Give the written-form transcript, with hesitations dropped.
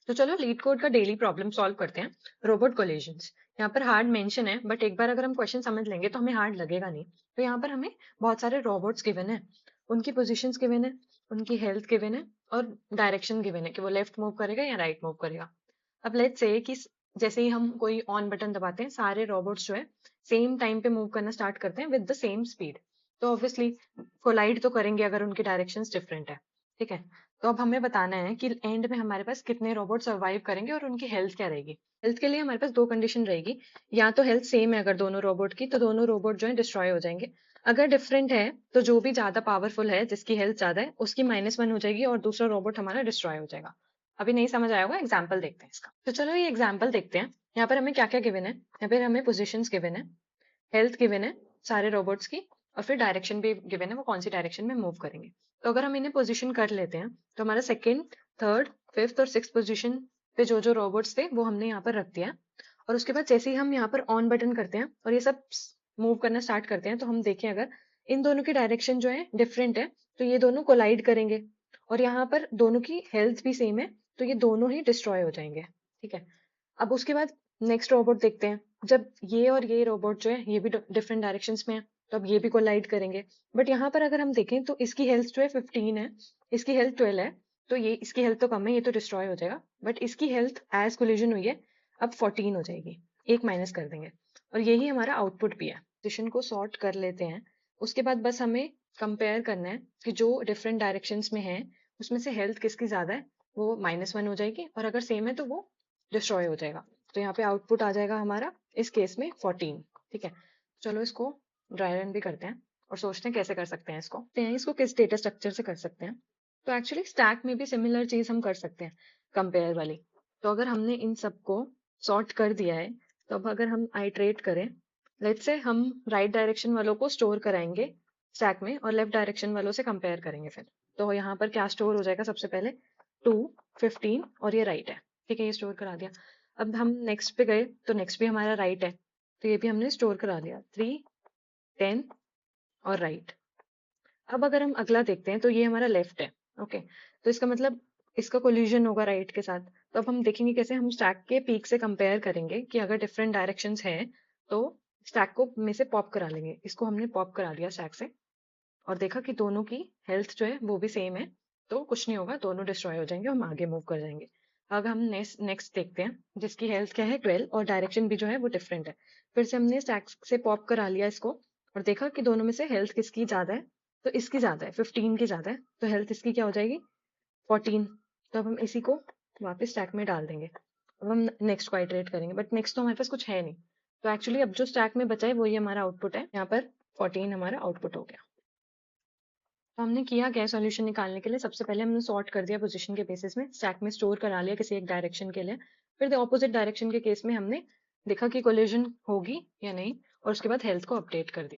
तो चलो leet code का डेली प्रॉब्लम सॉल्व करते हैं। रोबोट कोलिजन्स, यहाँ पर हार्ड मेंशन है बट एक बार अगर हम क्वेश्चन समझ लेंगे तो हमें हार्ड लगेगा नहीं। तो यहाँ पर हमें बहुत सारे रोबोट्स गिवन है, उनकी पोजीशंस गिवन है, उनकी हेल्थ गिवन है और डायरेक्शन गिवन है कि वो लेफ्ट मूव करेगा या राइट मूव करेगा। अब लेट्स से कि जैसे ही हम कोई ऑन बटन दबाते हैं सारे रोबोट्स जो है सेम टाइम पे मूव करना स्टार्ट करते हैं विद द सेम स्पीड। तो ऑब्वियसली कोलाइड तो करेंगे अगर उनकी डायरेक्शंस डिफरेंट है। ठीक है, तो अब हमें बताना है कि एंड में हमारे पास कितने रोबोट सर्वाइव करेंगे और उनकी हेल्थ क्या रहेगी। हेल्थ के लिए हमारे पास दो कंडीशन रहेगी, या तो हेल्थ सेम है अगर दोनों रोबोट की, तो दोनों रोबोट जो है डिस्ट्रॉय हो जाएंगे। अगर डिफरेंट है तो जो भी ज्यादा पावरफुल है जिसकी हेल्थ ज्यादा है उसकी -1 हो जाएगी और दूसरा रोबोट हमारा डिस्ट्रॉय हो जाएगा। अभी नहीं समझ आया होगा, एग्जाम्पल देखते हैं इसका। तो चलो ये एग्जाम्पल देखते हैं। यहाँ पर हमें क्या क्या गिवन है, यहाँ पर हमें पोजिशन गिवन है, हेल्थ गिवन है सारे रोबोट्स की, और फिर डायरेक्शन भी गिवन है वो कौन सी डायरेक्शन में मूव करेंगे। तो अगर हम इन्हें पोजीशन कर लेते हैं तो हमारा सेकंड, थर्ड, फिफ्थ और सिक्स पोजीशन पे जो जो रोबोट्स थे वो हमने यहाँ पर रख दिया। और उसके बाद जैसे ही हम यहाँ पर ऑन बटन करते हैं और ये सब मूव करना स्टार्ट करते हैं तो हम देखें अगर इन दोनों की डायरेक्शन जो है डिफरेंट है तो ये दोनों कोलाइड करेंगे, और यहाँ पर दोनों की हेल्थ भी सेम है तो ये दोनों ही डिस्ट्रॉय हो जाएंगे। ठीक है, अब उसके बाद नेक्स्ट रोबोट देखते हैं। जब ये और ये रोबोट जो है ये भी डिफरेंट डायरेक्शंस में है तो अब ये भी कोलाइड करेंगे। बट यहाँ पर अगर हम देखें तो इसकी हेल्थ जो है 15 है, इसकी हेल्थ 12 है, तो ये इसकी हेल्थ तो कम है, ये तो डिस्ट्रॉय हो जाएगा। बट इसकी हेल्थ एज कोलिजन हुई है अब 14 हो जाएगी, एक माइनस कर देंगे। और यही हमारा आउटपुट भी है। पोजिशन को सॉर्ट कर लेते हैं, उसके बाद बस हमें कंपेयर करना है कि जो डिफरेंट डायरेक्शंस में है उसमें से हेल्थ किसकी ज्यादा है, वो -1 हो जाएगी, और अगर सेम है तो वो डिस्ट्रॉय हो जाएगा। तो यहाँ पे आउटपुट आ जाएगा हमारा इस केस में 14। ठीक है, चलो इसको ड्राई रन भी करते हैं और सोचते हैं कैसे कर सकते हैं इसको। तो इसको किस डेटा स्ट्रक्चर से कर सकते हैं। तो एक्चुअली स्टैक में भी सिमिलर चीज हम कर सकते हैं, कंपेयर वाली। तो अगर हमने इन सबको सॉर्ट कर दिया है तो अब अगर हम आइट्रेट करें, लेट्स से हम राइट डायरेक्शन वालों को स्टोर कराएंगे स्टैक में और लेफ्ट डायरेक्शन वालों से कंपेयर करेंगे फिर। तो यहाँ पर क्या स्टोर हो जाएगा, सबसे पहले 2, 15 और ये राइट है। ठीक है, ये स्टोर करा दिया। अब हम नेक्स्ट पे गए तो नेक्स्ट भी हमारा राइट है, तो ये भी हमने स्टोर करा लिया, 3, 10 और राइट। अब अगर हम अगला देखते हैं तो ये हमारा लेफ्ट है। ओके, तो इसका मतलब इसका कोलिजन होगा राइट के साथ। तो अब हम देखेंगे कैसे हम स्टैक के पीक से कंपेयर करेंगे कि अगर डिफरेंट डायरेक्शंस हैं तो स्टैक को में से पॉप करा लेंगे। इसको हमने पॉप करा लिया स्टैक से और देखा कि दोनों की हेल्थ जो है वो भी सेम है, तो कुछ नहीं होगा, दोनों डिस्ट्रॉय हो जाएंगे, हम आगे मूव कर जाएंगे। अब हम नेक्स्ट देखते हैं जिसकी हेल्थ क्या है 12 और डायरेक्शन भी जो है वो डिफरेंट है। फिर से हमने स्टैक से पॉप करा लिया इसको और देखा कि दोनों में से हेल्थ किसकी ज्यादा है, तो इसकी ज्यादा है, 15 की ज्यादा है, तो हेल्थ इसकी क्या हो जाएगी 14। तो अब हम इसी को वापस स्टैक में डाल देंगे। अब हम नेक्स्ट को आइटरेट करेंगे बट नेक्स्ट तो हमारे पास कुछ है नहीं, तो एक्चुअली अब जो स्टैक में बचा है वही हमारा आउटपुट है। यहाँ पर 14 हमारा आउटपुट हो गया। तो हमने किया क्या सॉल्यूशन निकालने के लिए, सबसे पहले हमने सॉर्ट कर दिया पोजीशन के बेसिस में, स्टैक में स्टोर करा लिया किसी एक डायरेक्शन के लिए। फिर द ऑपोजिट डायरेक्शन के केस में हमने देखा कि कोलिजन होगी या नहीं, और उसके बाद हेल्थ को अपडेट कर दिया।